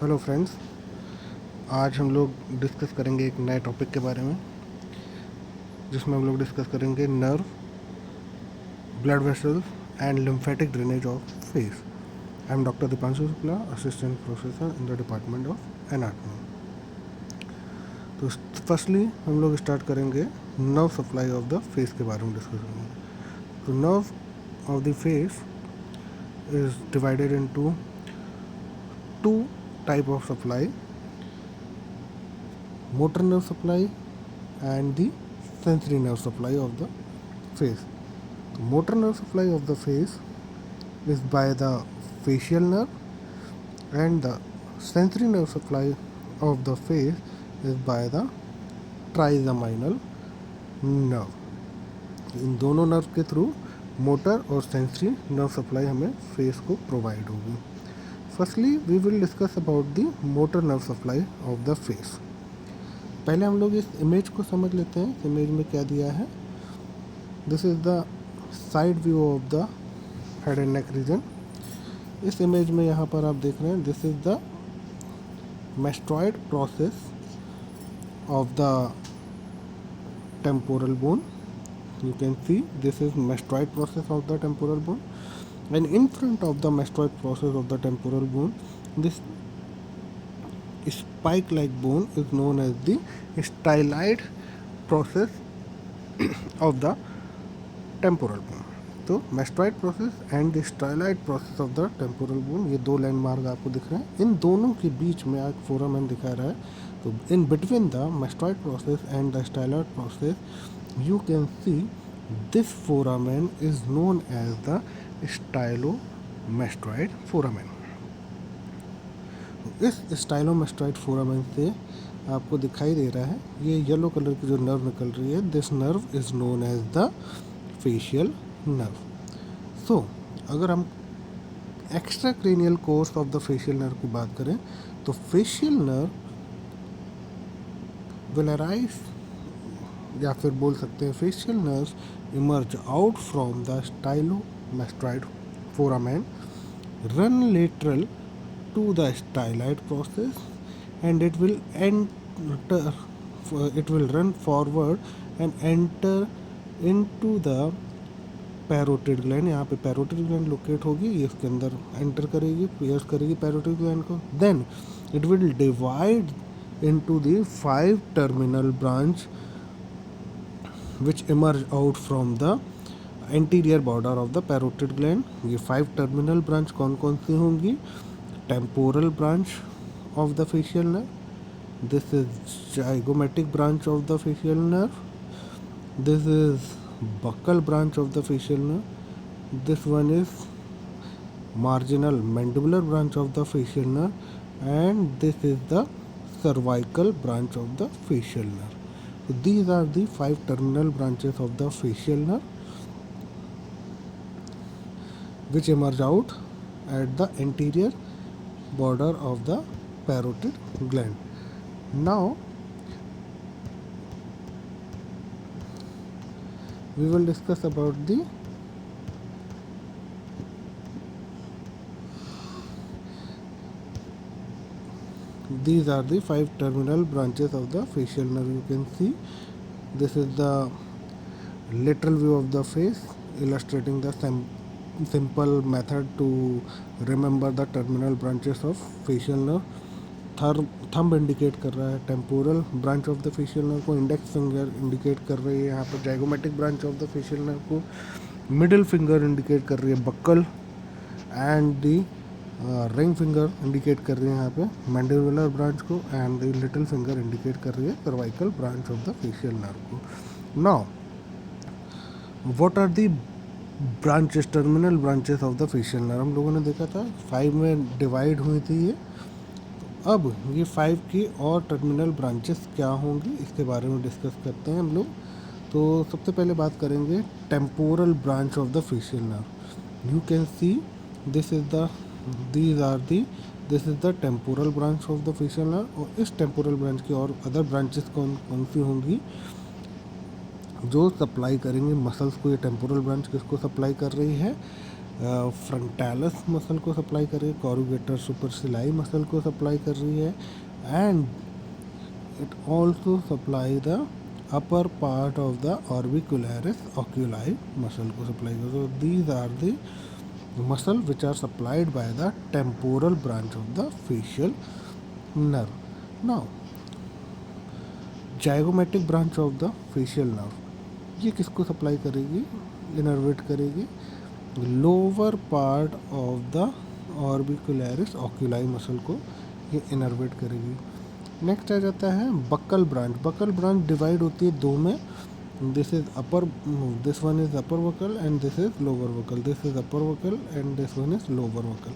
Hello friends, आज हम लोग डिस्कस करेंगे एक नए टॉपिक के बारे में जिसमें हम लोग डिस्कस करेंगे nerve, blood vessels and lymphatic drainage of face. I am doctor Deepanshu Shukla, assistant professor in the department of anatomy. तो फर्स्टली हम लोग स्टार्ट करेंगे nerve supply of the face के बारे में डिस्कस करेंगे। तो nerve of the face is divided into two type of supply, motor nerve supply and the sensory nerve supply of the face. The motor nerve supply of the face is by the facial nerve, and the sensory nerve supply of the face is by the trigeminal nerve. इन दोनों nerve के through motor और sensory nerve supply हमें face को provide होगी। Firstly we will discuss about the motor nerve supply of the face. पहले हम लोग इस इमेज को समझ लेते हैं। इस इमेज में क्या दिया है। This is the side view of the head and neck region. इस इमेज में यहाँ पर आप देख रहे हैं, this is the mastoid process of the temporal bone. You can see this is mastoid process of the temporal bone, and in front of the mastoid process of the temporal bone this spike like bone is known as the styloid process of the temporal bone. तो mastoid process and the styloid process of the temporal bone, ये दो landmark आपको दिख रहे हैं। इन दोनों के बीच में एक फोरामेन दिखा रहा है। तो in between the mastoid process and the styloid process you can see this foramen is known as the stylomastoid foramen. इस स्टाइलोमेस्टॉइड फोरामेन से आपको दिखाई दे रहा है ये येलो कलर की जो नर्व निकल रही है, this nerve is known as the facial nerve. So अगर हम extra cranial course of the facial nerve की बात करें तो फेशियल नर्व विल अराइज, या फिर बोल सकते हैं facial nerve emerge out from the stylomastoid foramen, run lateral to the styloid process, and it will run forward and enter into the parotid gland. यहाँ पे पैरोटिड ग्लैंड लोकेट होगी, ये इसके अंदर एंटर करेगी, पियर्स करेगी पैरोटिड ग्लैंड को। Then it will divide into the 5 terminal branch which emerge out from the anterior border of the parotid gland. ये 5 टर्मिनल ब्रांच कौन कौन सी होंगी? Temporal branch of the facial nerve, this is zygomatic branch of the facial nerve, this is buccal branch of the facial nerve, this one is marginal mandibular branch of the facial nerve, and this is the cervical branch of the facial nerve. So these are the 5 terminal branches of the facial nerve which emerge out at the anterior border of the parotid gland. Now we will discuss about these are the 5 terminal branches of the facial nerve. You can see this is the lateral view of the face, illustrating the simple method to remember the terminal branches of facial nerve. Thumb indicate कर रहा है temporal branch of the facial nerve को, index finger indicate कर रही है यहाँ पर zygomatic branch of the facial nerve को, मिडिल फिंगर इंडिकेट कर रही है buccal, and the ring finger indicate कर रही है यहाँ पे मैंडिबुलर ब्रांच को, and the little finger indicate कर रही है cervical branch of the facial nerve को। Now what are the branches, terminal branches of the facial nerve? हम लोगों ने देखा था 5 में डिवाइड हुई थी ये। अब ये 5 की और टर्मिनल ब्रांचेस क्या होंगी इसके बारे में डिस्कस करते हैं हम लोग। तो सबसे पहले बात करेंगे temporal branch of the facial nerve. You can see this is the this is the temporal branch of the facial nerve. और इस टेम्पोरल ब्रांच की और अदर ब्रांचेस कौन कौन सी होंगी जो सप्लाई करेंगे मसल्स को? ये टेम्पोरल ब्रांच किसको सप्लाई कर रही है? फ्रंटालिस मसल को सप्लाई कर रही है, कोरुगेटर सुपरसिलाई मसल को सप्लाई कर रही है, and it also supply the upper part of the orbicularis oculi muscle को सप्लाई कर रही है. These are the muscle which are supplied by the temporal branch of the facial nerve. Now zygomatic branch of the facial nerve ये किसको supply करेगी, innervate करेगी, lower part of the orbicularis oculi muscle को ये innervate करेगी. Next आ जाता है buccal branch. Buccal branch divide होती है दो में. This is upper, this one is upper buccal and this is lower buccal. This is upper buccal and this one is lower buccal.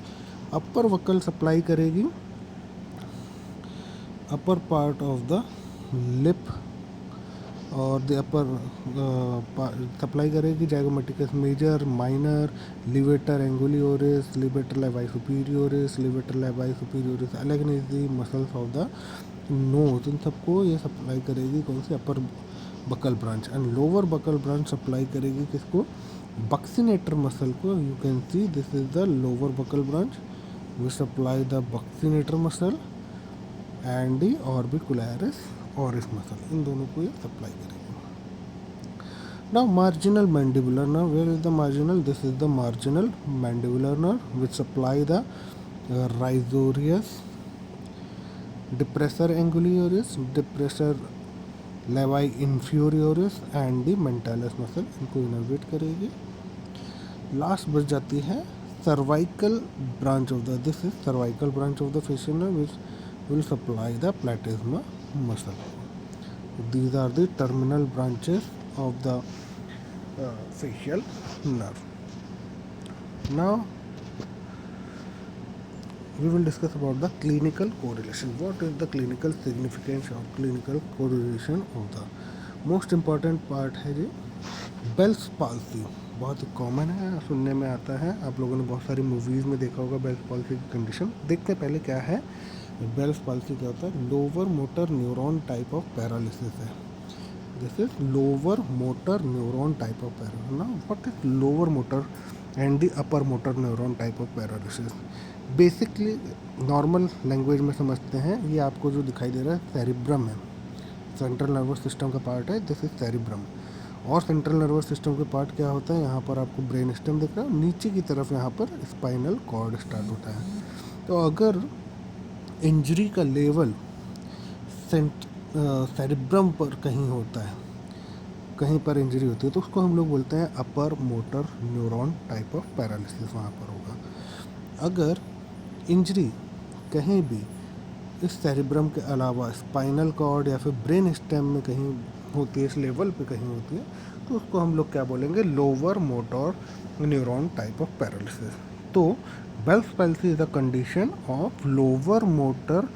Upper buccal supply करेगी upper part of the lip और the upper supply करेगी zygomaticus major, minor, levator angulioris, levator labii superioris, levator labii superioris, alagnacy muscles of the nose. इन सबको ये supply करेगी कौन सी, upper buccal branch. And lower buccal branch supply करेगी किसको, buccinator muscle को. You can see this is the lower buccal branch we supply the buccinator muscle and the orbicularis oris muscle. इन दोनों को ये सप्लाई करेगी. Now marginal mandibular nerve. Where is the marginal, this is the marginal mandibular nerve which supply the risorius, depressor anguli oris, depressor labii inferioris and the mentalis muscle. इनको innervate करेगी. Last बच जाती है cervical branch of the, this is cervical branch of the facial nerve which will supply the platysma muscle. These are the terminal branches of the facial nerve. Now we will discuss about the clinical correlation. What is the clinical significance or clinical correlation of the most important part है जी Bell's palsy. बहुत common है, सुनने में आता है, आप लोगों ने बहुत सारी मूवीज़ में देखा होगा बेल्स पाल्सी की कंडीशन. देखते हैं पहले क्या है बेल्स पाल्सी. क्या होता है, lower motor neuron type of paralysis है. This is lower motor neuron type of paralysis. Now what is lower motor and the upper motor neuron type of paralysis. Basically normal language में समझते हैं, ये आपको जो दिखाई दे रहा है सेरिब्रम है, सेंट्रल नर्वस सिस्टम का पार्ट है. This is cerebrum. और सेंट्रल नर्वस सिस्टम के पार्ट क्या होता है, यहाँ पर आपको ब्रेन स्टेम दिख रहा है, नीचे की तरफ यहाँ पर स्पाइनल कॉर्ड स्टार्ट होता है. तो अगर इंजरी का लेवल सेरिब्रम पर कहीं होता है, कहीं पर इंजरी होती है, तो उसको हम लोग बोलते हैं अपर motor neuron type of paralysis वहाँ पर होगा. अगर इंजरी कहीं भी इस सेरिब्रम के अलावा स्पाइनल कॉर्ड या फिर ब्रेन स्टेम में कहीं होती है, इस लेवल पे कहीं होती है, तो उसको हम लोग क्या बोलेंगे, lower motor neuron type of paralysis. तो Bell's palsy is the condition of lower motor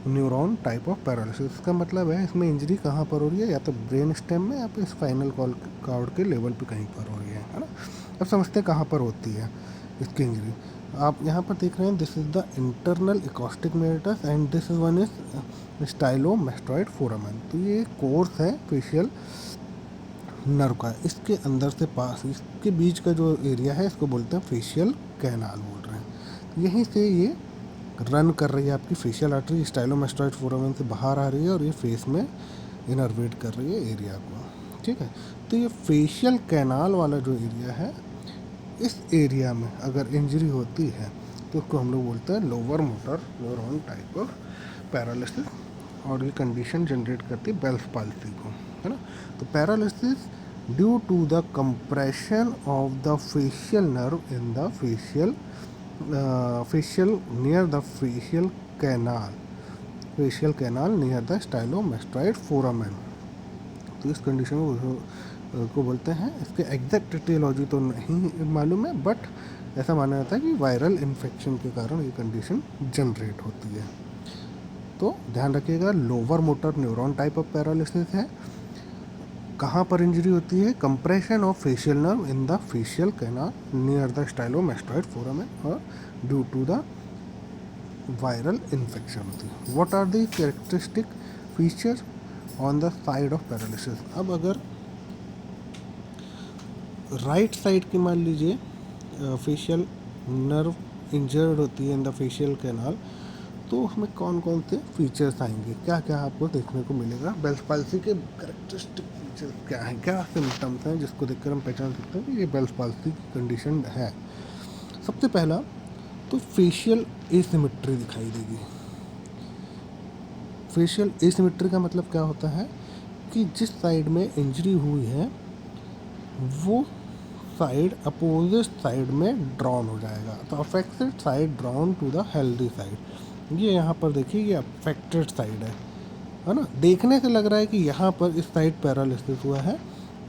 neuron type of paralysis. इसका मतलब है इसमें इंजरी कहाँ पर हो रही है, या तो ब्रेन स्टेम में या फिर स्पाइनल कॉर्ड के लेवल पे कहीं पर हो रही है ना. अब समझते हैं कहाँ पर होती है इसकी इंजरी. आप यहाँ पर देख रहे हैं this is the internal acoustic meatus and this one is stylomastoid foramen. तो ये कोर्स है फेशियल नर्व का. इसके अंदर से पास, इसके बीच का जो एरिया है इसको बोलते हैं फेशियल कैनाल बोल रहे हैं. यहीं से ये रन कर रही है आपकी फेशियल आर्टरी, स्टाइलोमेस्टॉइड फोरामेन से बाहर आ रही है और ये फेस में इनर्वेट कर रही है एरिया को. ठीक है, तो ये फेशियल कैनाल वाला जो एरिया है, इस एरिया में अगर इंजरी होती है तो उसको हम लोग बोलते हैं lower motor neuron type of paralysis. और ये कंडीशन जनरेट करती है बेल्स पाल्सी को, है ना. तो paralysis due to the compression of the facial nerve in the facial near the facial canal near the stylomastoid foramen. तो इस कंडीशन को बोलते हैं, इसके एग्जैक्ट टियोलॉजी तो नहीं मालूम है, बट ऐसा माना जाता है कि वायरल इन्फेक्शन के कारण ये कंडीशन जनरेट होती है. तो ध्यान रखिएगा, lower motor neuron type of paralysis है. कहाँ पर इंजरी होती है, compression of facial nerve in the facial canal near the stylomastoid foramen और due to the viral infection होती है. What are the characteristic feature on the side of paralysis. अब अगर राइट साइड की मान लीजिए फेशियल नर्व इंजर्ड होती है इन द फेशियल कैनाल, तो उसमें कौन कौन से फीचर्स आएंगे, क्या क्या आपको देखने को मिलेगा, बेल्स पाल्सी के करेक्टरिस्टिक फीचर्स क्या हैं, क्या सिम्टम्स हैं जिसको देखकर हम पहचान सकते हैं कि ये बेल्स पाल्सी की कंडीशन है। सबसे पहला तो फेशियल एसिमेट्री दिखाई देगी। फेशियल एसिमेट्री का मतलब क्या होता है कि जिस साइड में इंजरी हुई है वो साइड अपोजिट साइड में ड्रॉन हो जाएगा, तो affected side drawn to the healthy side. ये यहाँ पर देखिए ये अफेक्टेड साइड है ना। देखने से लग रहा है कि यहाँ पर इस साइड पैरालिसिस हुआ है,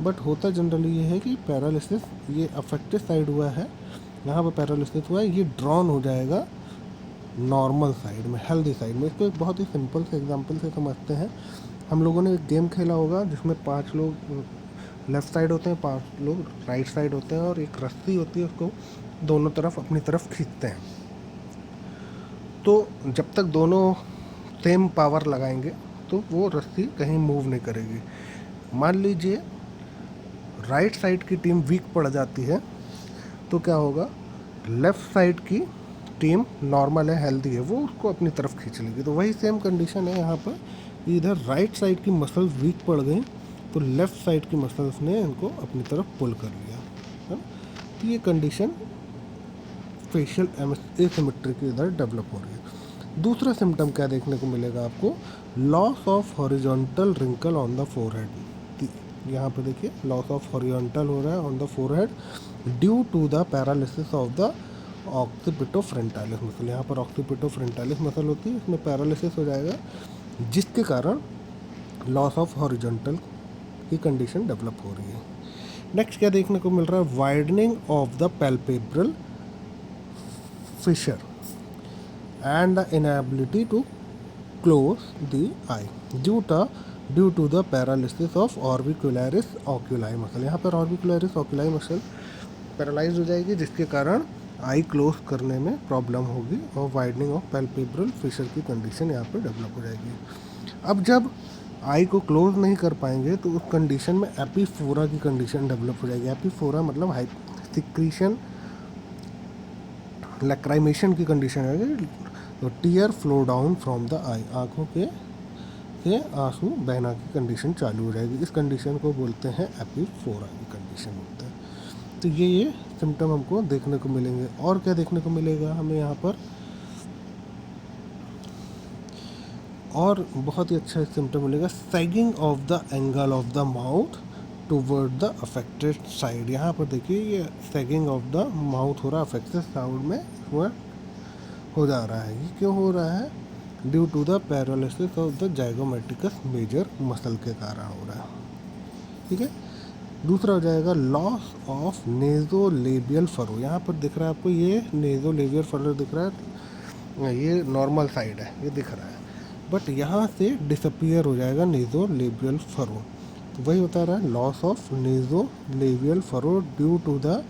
बट होता जनरली ये है कि पैरालिसिस ये अफेक्टेड साइड हुआ है, यहाँ पर पैरालिसिस हुआ है, ये ड्रॉन हो जाएगा नॉर्मल साइड में, हेल्दी साइड में। इसको एक बहुत ही सिंपल से एग्जांपल से समझते हैं। हम लोगों ने एक गेम खेला होगा जिसमें 5 लोग लेफ़्ट साइड होते हैं, 5 लोग राइट साइड होते हैं, और एक रस्सी होती है, उसको दोनों तरफ अपनी तरफ खींचते हैं। तो जब तक दोनों सेम पावर लगाएंगे तो वो रस्सी कहीं मूव नहीं करेगी। मान लीजिए राइट साइड की टीम वीक पड़ जाती है तो क्या होगा, लेफ़्ट साइड की टीम नॉर्मल है, हेल्दी है, वो उसको अपनी तरफ खींच लेगी। तो वही सेम कंडीशन है यहाँ पर, इधर राइट साइड की मसल्स वीक पड़ गई तो लेफ़्ट साइड की मसल्स ने इनको अपनी तरफ पुल कर लिया है। तो ये कंडीशन फेशियल एसिमेट्री की इधर डेवलप हो रही है। दूसरा सिम्टम क्या देखने को मिलेगा आपको, loss of horizontal wrinkle on the forehead. यहाँ पे देखिए लॉस ऑफ हॉरिजॉन्टल हो रहा है on the forehead due to the paralysis of the occipitofrontalis muscle. यहाँ पर ऑक्सीपिटोफ्रंटालिस मसल होती है, इसमें पैरालिसिस हो जाएगा जिसके कारण लॉस ऑफ हॉरिजॉन्टल की कंडीशन डेवलप हो रही है। नेक्स्ट क्या देखने को मिल रहा है, widening of the palpebral fissure and the inability to close the eye due to the paralysis of orbicularis oculi muscle. यहाँ पर ऑर्बिकुलरिस ऑक्यूलाई मसल पैरालाइज हो जाएगी जिसके कारण आई क्लोज करने में प्रॉब्लम होगी और वाइडनिंग ऑफ पैल्पेब्रल फिशर की कंडीशन यहाँ पर डेवलप हो जाएगी। अब जब आई को क्लोज नहीं कर पाएंगे तो उस कंडीशन में एपीफोरा की कंडीशन डेवलप हो जाएगी। एपीफोरा मतलब हाई सिक्रीशन लैक्राइमेशन की कंडीशन है, तो tear flow down from the eye, आँखों के से आंसू बहना की कंडीशन चालू हो जाएगी। इस कंडीशन को बोलते हैं एपीफोरा की कंडीशन बोलते हैं। तो ये सिम्टम हमको देखने को मिलेंगे। और क्या देखने को मिलेगा हमें यहाँ पर, और बहुत ही अच्छा सिम्टम मिलेगा, sagging of the angle of the mouth toward the affected side. यहाँ पर देखिए ये सैगिंग ऑफ द माउथ हो रहा है अफेक्टेड साइड में, वह हो जा रहा है। ये क्यों हो रहा है, due to the paralysis of the zygomaticus major muscle के कारण हो रहा है। ठीक है। दूसरा हो जाएगा लॉस ऑफ नेज़ोलेबियल फरो। यहाँ पर दिख रहा है आपको ये नेज़ोलेबियल फरो दिख रहा है, ये नॉर्मल साइड है, ये दिख रहा है, बट यहाँ से डिसअपियर हो जाएगा नेज़ोलेबियल फरो। तो वही होता रहा है loss of nasolabial furrow due to the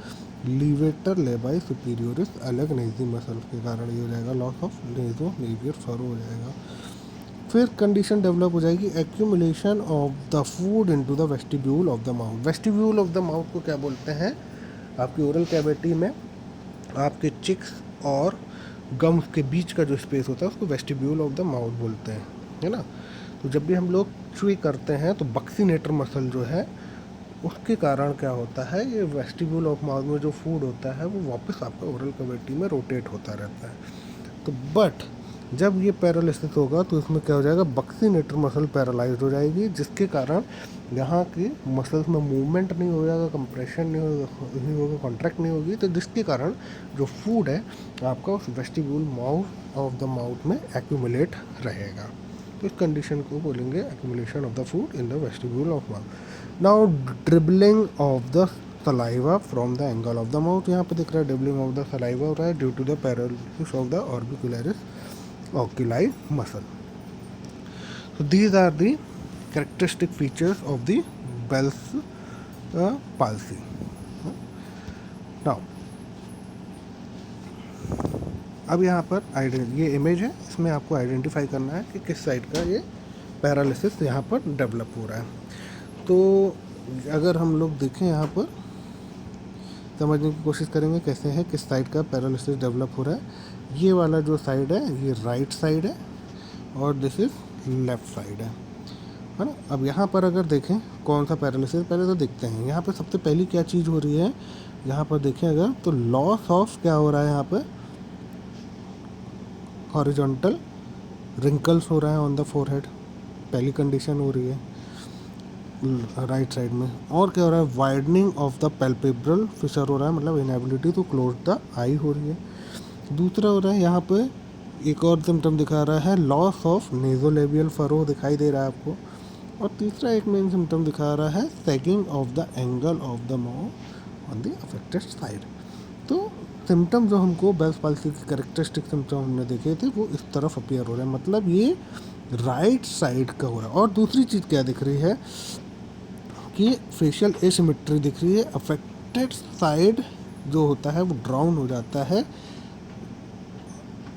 levator labii superioris alaeque nasi muscle के कारण ये हो जाएगा, लॉस ऑफ नेज़ोलेबियल फरो हो जाएगा। फिर कंडीशन डेवलप हो जाएगी accumulation of the food into the vestibule of the mouth. Vestibule of the mouth को क्या बोलते हैं, आपकी ओरल कैविटी में आपके चिक्स और गम्स के बीच का जो स्पेस होता है उसको वेस्टिब्यूल ऑफ द माउथ बोलते हैं, है ना। तो जब भी हम लोग च्यूई करते हैं तो बक्सीनेटर मसल जो है उसके कारण क्या होता है, ये वेस्टिब्यूल ऑफ माउथ में जो फूड होता है वो वापस आपका ओरल कैविटी में रोटेट होता रहता है। तो बट जब ये पैरालिसिस होगा तो इसमें क्या हो जाएगा, बक्सीनेटर मसल पैरालाइज हो जाएगी जिसके कारण यहाँ की मसल्स में मूवमेंट नहीं हो जाएगा, कंप्रेशन नहीं होगा, कॉन्ट्रैक्ट नहीं होगी, तो जिसके कारण जो फूड है आपका उस vestibule mouth of the mouth में एक्यूमुलेट रहेगा। तो इस कंडीशन को बोलेंगे accumulation of the food in the vestibule of mouth. Now dribbling of the saliva from the angle of the mouth. यहाँ पे दिख रहा है ड्रिबलिंग ऑफ द सलाइवा हो रहा है due to the paralysis of the orbicularis oculi muscle. So these are the characteristic features of the Bell's palsy. Now अब यहाँ पर ये इमेज है, इसमें आपको आइडेंटिफाई करना है कि किस साइड का ये पैरालिसिस यहाँ पर डेवलप हो रहा है। तो अगर हम लोग देखें यहाँ पर समझने की कोशिश करेंगे कैसे है, किस साइड का पैरालिसिस डेवलप हो रहा है। ये वाला जो साइड है ये राइट साइड है और दिस इज लेफ्ट साइड है ना। अब यहाँ पर अगर देखें कौन सा पैरालिसिस, पहले तो देखते हैं यहाँ पे सबसे पहली क्या चीज़ हो रही है। यहाँ पर देखें अगर तो लॉस ऑफ क्या हो रहा है, यहाँ पे हॉरिजॉन्टल रिंकल्स हो रहा है ऑन द फोरहेड, पहली कंडीशन हो रही है राइट साइड में। और क्या हो रहा है, widening of the palpebral fissure हो रहा है, मतलब inability to close the eye हो रही है। दूसरा हो रहा है यहाँ पे एक और सिम्टम दिखा रहा है, लॉस ऑफ नेजोलेबियल फरो दिखाई दे रहा है आपको। और तीसरा एक मेन सिम्टम दिखा रहा है, sagging of the angle of the mouth on the affected side. तो सिम्टम जो हमको बेल्स पाल्सी के कैरेक्टरिस्टिक सिम्टम हमने देखे थे वो इस तरफ अपीयर हो रहे हैं, मतलब ये राइट साइड का हो रहा है। और दूसरी चीज़ क्या दिख रही है कि फेशियल एसिमेट्री दिख रही है, अफेक्टेड साइड जो होता है वो ड्राउन हो जाता है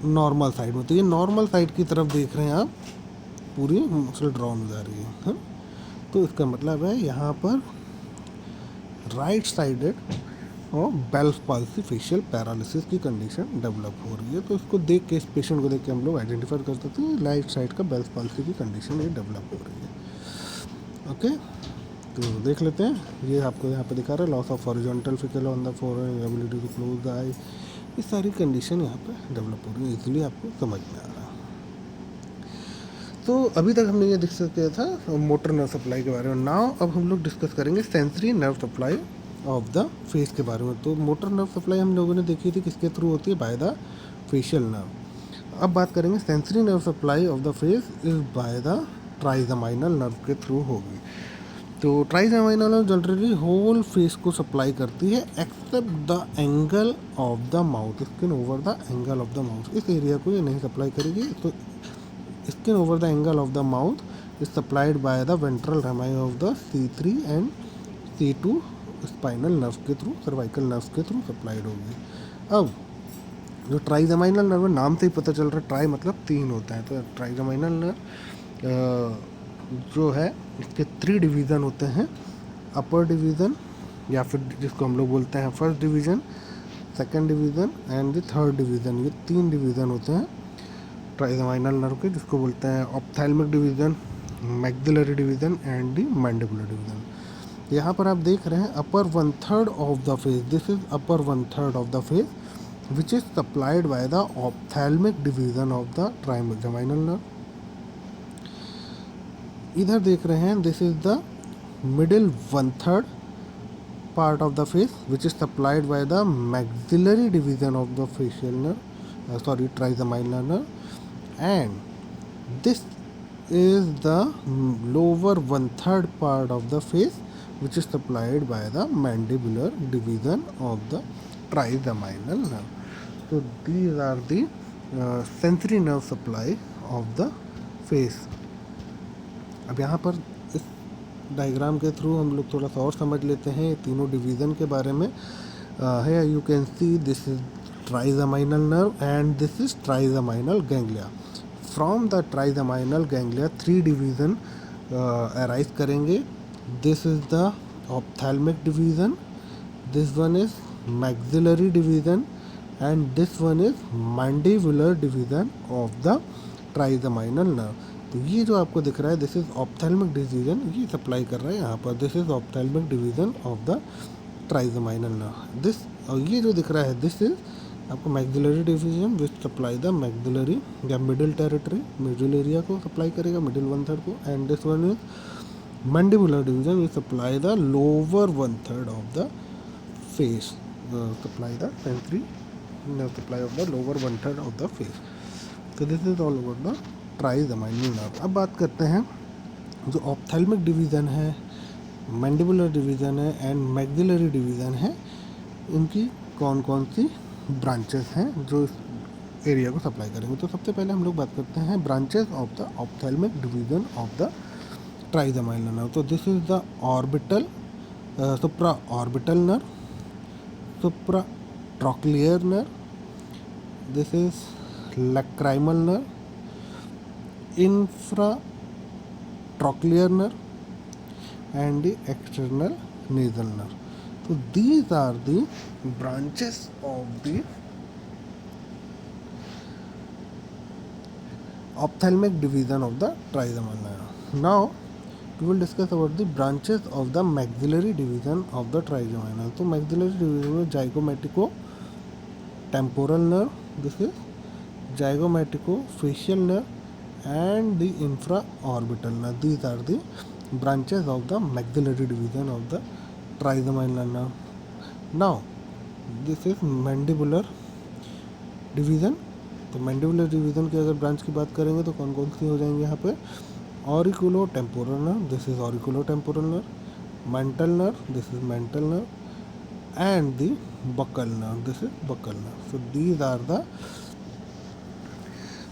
नॉर्मल साइड में। तो ये नॉर्मल साइड की तरफ देख रहे हैं आप, पूरी मसल ड्राउन हो जा रही है। तो इसका मतलब है यहाँ पर राइट साइडेड और बेल्स पाल्सी फेशियल पैरालिसिस की कंडीशन डेवलप हो रही है। तो इसको देख के, इस पेशेंट को देख के हम लोग आइडेंटिफाई कर सकते हैं राइट साइड का बेल्स पाल्सी की कंडीशन ये डेवलप हो रही है। ओके, तो देख लेते हैं। ये आपको यहाँ पे दिखा रहा है, loss of horizontal fickle on the forehead, ability to close the eye, ये सारी कंडीशन यहाँ पे डेवलप हो रही है, इसलिए आपको समझ में आ रहा है। तो अभी तक हमने ये डिस्कस किया था मोटर नर्व सप्लाई के बारे में। नाउ अब हम लोग डिस्कस करेंगे sensory nerve supply of the face के बारे में। तो मोटर नर्व सप्लाई हम लोगों ने देखी थी किसके थ्रू होती है, बाय द फेशियल नर्व। अब बात करेंगे sensory nerve supply of the face is by the trigeminal nerve के थ्रू होगी। तो trigeminal nerve generally whole face को सप्लाई करती है except the angle of the mouth, skin over the angle of the mouth. इस area को ये नहीं सप्लाई करेगी। तो skin over the angle of the mouth is supplied by the ventral rami of the C3 and C2 spinal nerve के through, cervical nerve के through supplied होगी। अब जो ट्राइजेमाइनल नर्व, नाम से ही पता चल रहा है ट्राई मतलब 3 होता है। तो ट्राइजेमाइनल नर्व जो है इसके 3 डिवीज़न होते हैं, अपर डिवीज़न या फिर जिसको हम लोग बोलते हैं first division, second division and the third division. ये 3 डिवीज़न होते हैं ट्राइजेमाइनल नर्व के, जिसको बोलते हैं ophthalmic division, maxillary division and the mandibular division. यहाँ पर आप देख रहे हैं अपर 1/3 of the face, this is upper 1/3 of the face which is supplied by the ophthalmic division of the trigeminal nerve. इधर देख रहे हैं this is the middle 1/3 part of the face which is supplied by the maxillary division of the facial nerve, trigeminal nerve, and this is the lower 1/3 part of the face which is supplied by the mandibular division of the trigeminal nerve. So these are the sensory nerve supply of the face. अब यहाँ पर इस diagram के through हम लोग थोड़ा सा और समझ लेते हैं तीनों डिवीज़न के बारे में। है you can see this is trigeminal nerve and this is trigeminal ganglia. From the trigeminal ganglia 3 division arise करेंगे। This is the ophthalmic division, this one is maxillary division and this one is mandibular division of the trigeminal nerve. तो ये जो आपको दिख रहा है this is ophthalmic division, ये supply कर रहा है यहाँ पर, this is ophthalmic division of the trigeminal nerve. This और ये जो दिख रहा है दिस इज आपको maxillary division which supply the maxillary या मिडिल टेरिटरी, मिडिल एरिया को सप्लाई करेगा, मिडिल 1/3 को। And this one is mandibular division which supply the lower 1/3 of the face, supply the sensory nerve supply of the lower 1/3 of the face. तो this is all over the trigeminal nerve. अब बात करते हैं जो ophthalmic division है, mandibular division है and maxillary division है, इनकी कौन कौन सी ब्रांचेस हैं जो इस एरिया को सप्लाई करेंगे। तो सबसे पहले हम लोग बात करते हैं branches of the ophthalmic division of the trigeminal nerve. तो this is the orbital, supra orbital nerve, supra trochlear nerve, this is lacrimal nerve, infratrochlear nerve and the external nasal nerve। तो these are the branches of the ophthalmic division of the trigeminal nerve. Now we will discuss about the branches of the maxillary division of the trigeminal. तो maxillary division में zygomatic temporal nerve, this is zygomatico-facial nerve, and the infraorbital nerve. These are the branches of the maxillary division of the trigeminal nerve. Now this is mandibular division. तो mandibular division की अगर branch की बात करेंगे तो कौन कौन सी हो जाएंगे यहाँ पे? Auriculotemporal nerve, this is auriculotemporal nerve, mental nerve, this is mental nerve, and the buccal nerve, this is buccal nerve. So these are the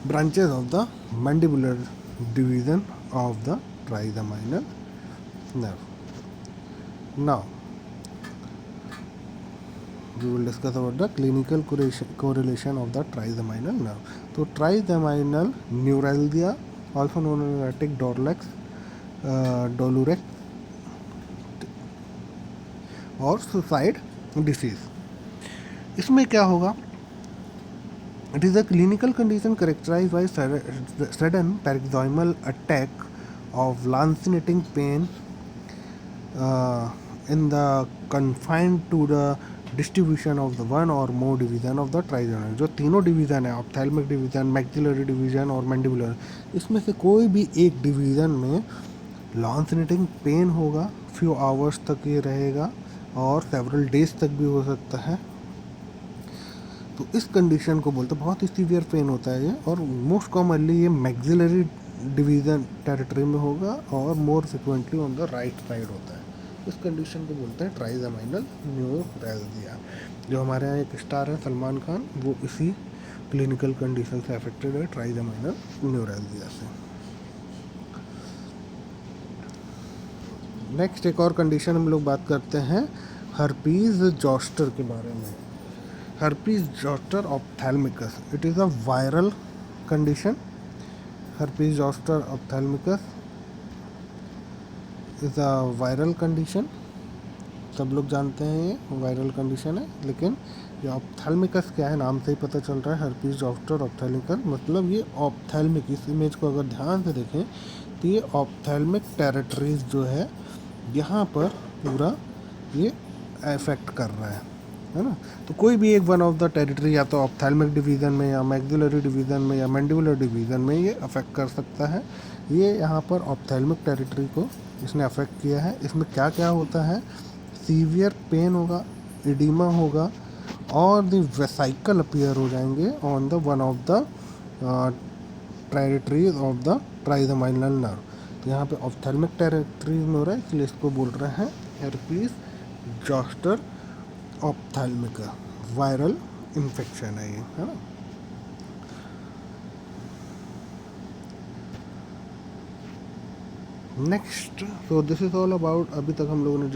branches of the mandibular division of the trigeminal nerve. Now we will discuss about the clinical correlation of the trigeminal nerve. So trigeminal neuralgia, also known as erratic Dolurex और suicide disease. इसमें क्या होगा? It is a clinical condition characterized by sudden paroxysmal attack of lancinating pain in the confined to the distribution of the one or more division of the trigeminal. जो तीनों division है, ophthalmic division, maxillary division और mandibular, इसमें से कोई भी एक division में लांसिनेटिंग पेन होगा, फ्यू आवर्स तक ये रहेगा और सेवरल डेज तक भी हो सकता है. तो इस कंडीशन को बोलते हैं, बहुत ही सीवियर पेन होता है ये, और मोस्ट कॉमनली ये मैक्सिलरी डिवीज़न टेरिटरी में होगा और more frequently on the right side होता है. इस कंडीशन को बोलते हैं ट्राइजेमिनल न्यूरैल्जिया. जो हमारे यहाँ एक स्टार है सलमान खान, वो इसी क्लिनिकल कंडीशन से अफेक्टेड है, ट्राइजेमिनल न्यूरैल्जिया से. नेक्स्ट एक और कंडीशन हम लोग बात करते हैं हर्पीज जॉस्टर के बारे में. Herpes zoster ophthalmicus. It is a viral condition. Herpes zoster ophthalmicus is a viral condition. सब लोग जानते हैं ये वायरल कंडीशन है, लेकिन ये ऑप्थेल्मिकस क्या है, नाम से ही पता चल रहा है. herpes zoster ophthalmicus मतलब ये ऑप्थेल्मिक, इस इमेज को अगर ध्यान से देखें तो ये ऑप्थेल्मिक टेरिटरीज जो है यहाँ पर पूरा ये अफेक्ट कर रहा है ना. तो कोई भी एक वन ऑफ द टेरिटरी या तो ऑप्थेल्मिक डिवीज़न में या मैक्सिलरी डिवीज़न में या मैंडिबुलर डिवीज़न में ये अफेक्ट कर सकता है. ये यहाँ पर ऑप्थेल्मिक टेरिटरी को इसने अफेक्ट किया है. इसमें क्या क्या होता है? सीवियर पेन होगा, एडिमा होगा और द वेसाइकल अपीयर हो जाएंगे on the one of the territories of the trigeminal nerve. तो यहाँ पे ऑप्थेल्मिक टेरिटरीज में हो रहा है, इसलिए इसको बोल रहे हैं herpes zoster ophthalmica. Viral infection है ये, है ना. Next, so this is all about, अभी तक हम लोगों ने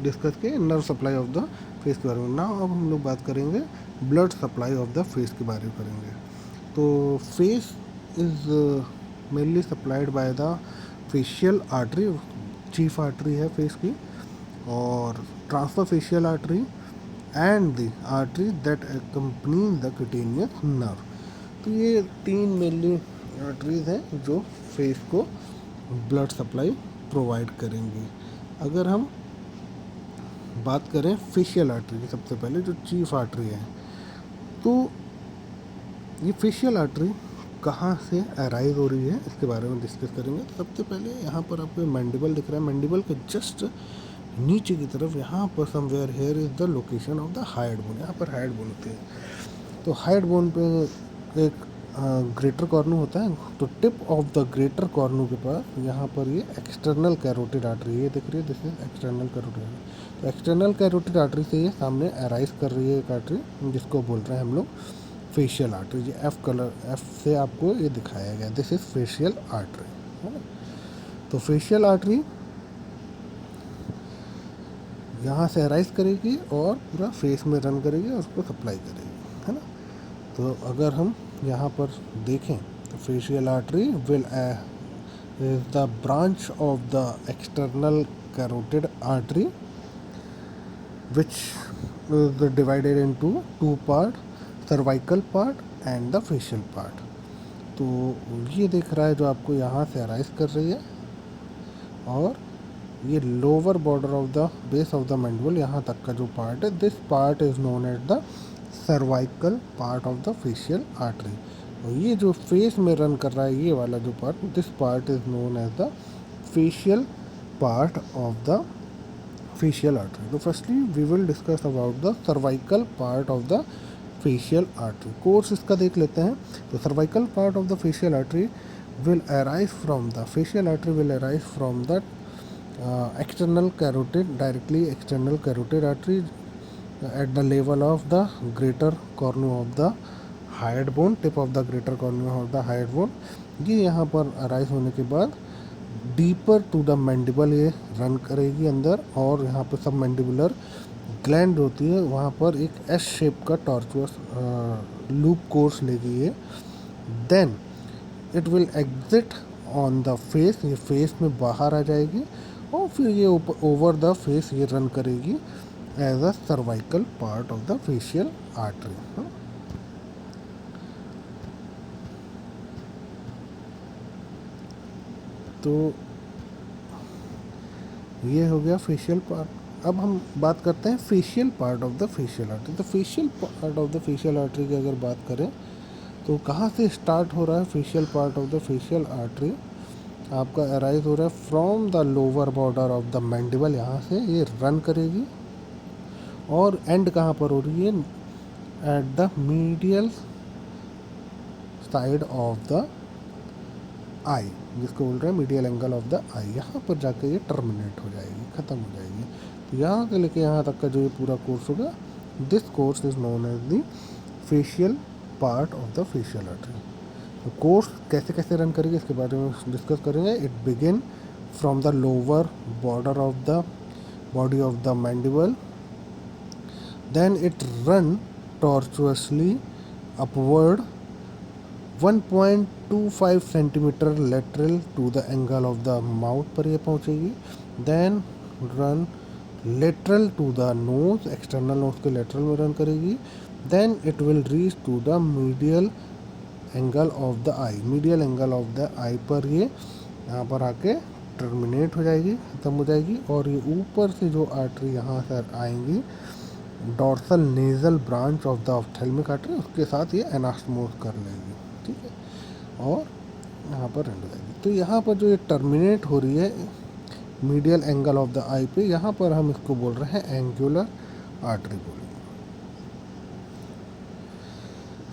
डिस्कस किया nerve supply of the face के बारे में. नाउ अब हम लोग बात करेंगे blood supply of the face के बारे में करेंगे. तो face is mainly supplied by the facial artery, chief artery है फेस की, और transverse facial artery and the artery that accompany the cutaneous nerve. तो ये तीन मेनली आर्टरीज हैं जो फेस को ब्लड सप्लाई प्रोवाइड करेंगी. अगर हम बात करें फेशियल आर्टरी की, सबसे पहले जो चीफ आर्टरी है, तो ये फेशियल आर्टरी कहाँ से अराइज हो रही है इसके बारे में डिस्कस करेंगे. तो सबसे पहले यहाँ पर आपको मैंडिबल दिख रहा है, मैंडिबल के जस्ट नीचे की तरफ यहाँ पर somewhere here is the location of the hide bone. यहाँ पर हाइड बोन होती है. तो हाइड बोन पे एक ग्रेटर कॉर्नू होता है. तो tip of the greater cornu के पास यहाँ पर ये एक्सटर्नल कैरोटिड आर्टरी, ये दिख रही है, this is external carotid artery. तो एक्सटर्नल कैरोटिड आर्टरी से ये सामने अराइज कर रही है एक आर्टरी जिसको बोल रहे हैं हम लोग फेशियल आर्टरी. ये एफ से आपको ये दिखाया गया, दिस इज फेशियल आर्टरी, है ना. तो फेशियल आर्टरी यहाँ से अराइज करेगी और पूरा फेस में रन करेगी और उसको सप्लाई करेगी, है ना. तो अगर हम यहाँ पर देखें तो facial artery will is the branch of the external carotid artery which is divided into two part, cervical part and the facial part. तो ये दिख रहा है जो आपको यहाँ से अराइज कर रही है, और ये lower border of the base of the mandible यहाँ तक का जो पार्ट है, this part is known as the cervical part of the facial artery. और ये जो फेस में रन कर रहा है ये वाला जो part, this part is known as the facial part of the facial artery. So firstly we will discuss about the cervical part of the facial artery. Course इसका देख लेते हैं. तो cervical part of the facial artery will arise from the facial artery will arise from the external carotid, directly external carotid artery at the level of the greater cornea of the hyoid bone, tip of the greater cornea of the hyoid bone. ये यहाँ पर arise होने के बाद deeper to the mandible ये run करेगी अंदर, और यहाँ पर सब मैंडिबुलर ग्लैंड होती है वहाँ पर एक एस शेप का टॉर्चुअस लूप कोर्स लेगी ये. Then it will exit on the face, ये फेस में बाहर आ जाएगी, और फिर ये ओवर द फेस ये रन करेगी as a cervical part of the facial artery. तो ये हो गया फेशियल पार्ट. अब हम बात करते हैं facial part of the facial artery. तो facial part of the facial artery की अगर बात करें तो कहाँ से स्टार्ट हो रहा है facial part of the facial artery, आपका अराइज हो रहा है from the lower border of the mandible, यहाँ से ये रन करेगी, और एंड कहाँ पर हो रही है, at the medial side of the eye, जिसको बोल रहे हैं medial angle of the eye. यहाँ पर जाकर ये टर्मिनेट हो जाएगी, ख़त्म हो जाएगी. तो यहाँ से लेके यहाँ तक का जो ये पूरा कोर्स होगा, this course is known as the facial part of the facial artery. तो कोर्स कैसे कैसे रन करेगी इसके बारे में डिस्कस करेंगे. It begin from the lower border of the body of the mandible, then it run tortuously upward 1.25 centimetre lateral to the angle of the mouth पर ये पहुंचेगी. Then run lateral to the nose, external nose के lateral में run करेगी. Then it will reach to the medial angle of the eye, medial angle of the eye पर ये यहाँ पर आके टर्मिनेट हो जाएगी, ख़त्म हो जाएगी. और ये ऊपर से जो आर्टरी यहाँ से आएंगी, dorsal nasal branch of the ophthalmic artery, उसके साथ ये एनास्टोमोस कर लेगी, ठीक है, और यहाँ पर एंड हो जाएगी. तो यहाँ पर जो ये टर्मिनेट हो रही है मीडियल एंगल ऑफ द आई पे, यहाँ पर हम इसको बोल रहे हैं एंगुलर आर्टरी बोलेंगे.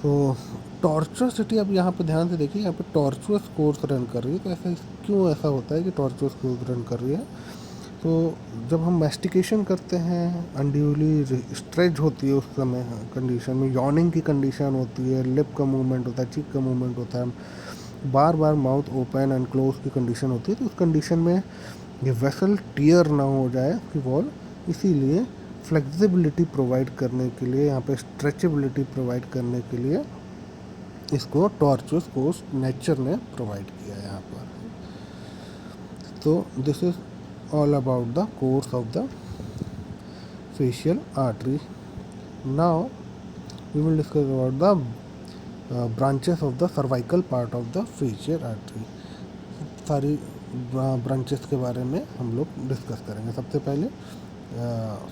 तो टॉर्चुअसिटी, अब यहाँ पे ध्यान से देखिए, यहाँ पे टॉर्चुअस कोर्स रन कर रही है. तो ऐसा क्यों ऐसा होता है कि टॉर्चुअस कोर्स रन कर रही है? तो जब हम मैस्टिकेशन करते हैं, अनड्यूली स्ट्रेच होती है उस समय कंडीशन में, यॉर्निंग की कंडीशन होती है, लिप का मूवमेंट होता है, चीक का मूवमेंट होता है, बार बार माउथ ओपन एंड क्लोज की कंडीशन होती है. तो उस कंडीशन में ये वेसल टियर ना हो जाए कि वॉल, इसीलिए फ्लेक्सिबिलिटी प्रोवाइड करने के लिए, यहाँ पे स्ट्रेचेबिलिटी प्रोवाइड करने के लिए इसको टॉर्चुअस कोर्स नेचर ने प्रोवाइड किया है यहाँ पर. तो this is all about the course of the facial artery. Now we will discuss about the branches of the cervical part of the facial artery. सारी ब्रांचेस के बारे में हम लोग डिस्कस करेंगे. सबसे पहले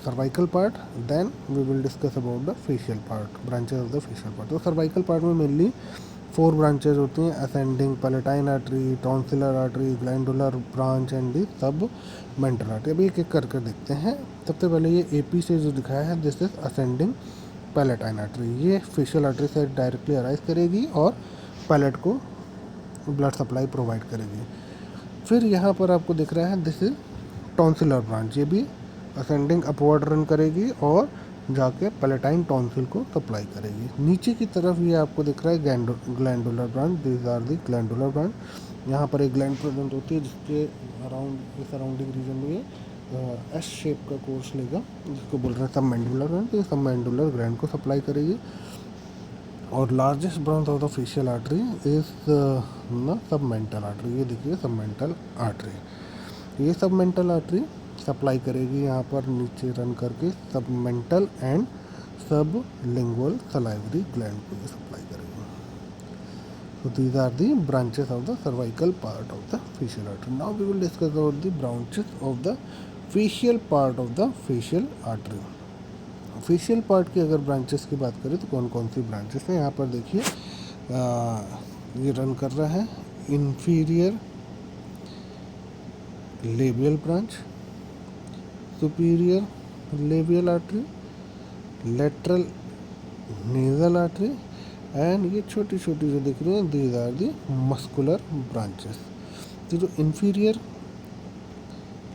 cervical part, then we will discuss about the facial part, branches of the facial part. तो सर्वाइकल पार्ट में मेनली 4 ब्रांचेज होती हैं, ascending palatine artery, tonsillar artery, glandular branch and the submental artery. अभी एक एक करके देखते हैं. सबसे पहले ये एपी से जो दिखाया है, this is ascending palatine artery. ये फेशियल आर्टरी से डायरेक्टली अराइज करेगी और पैलेट को ब्लड सप्लाई प्रोवाइड करेगी. फिर यहाँ पर आपको दिख रहा है, दिस इज टॉन्सिलर ब्रांच. ये भी असेंडिंग अपवर्ड रन करेगी और जाके पैलेटाइन टॉन्सिल को सप्लाई करेगी. नीचे की तरफ ये आपको दिख रहा है glandular branch, this are the glandular branch. यहाँ पर एक ग्लैंड प्रेजेंट होती है जिसके अराउंड सराउंडिंग रीजन में ये एस शेप का कोर्स लेगा, जिसको बोल रहे हैं सब मैंडुलर ग्लैंड. तो ये सब मैंडुलर ग्लैंड को सप्लाई करेगी. और largest branch of the facial artery is सब मेंटल आर्टरी. ये देखिए सब मेंटल आर्टरी. ये सब मेंटल आर्टरी सप्लाई करेगी यहाँ पर नीचे रन करके सबमेंटल एंड सब लिंगुअल सलाइवरी ग्लैंड को ये सप्लाई करेगी. So these are the branches of the cervical part of the facial artery. Now we will discuss about the branches of the facial part of the facial artery. Facial part की अगर branches की बात करें तो कौन कौन सी branches हैं यहाँ पर देखिए. ये रन कर रहा है inferior labial branch, superior labial artery, lateral nasal artery and ये छोटी छोटी जो दिख रही हैं these are the muscular branches. तो जो इंफीरियर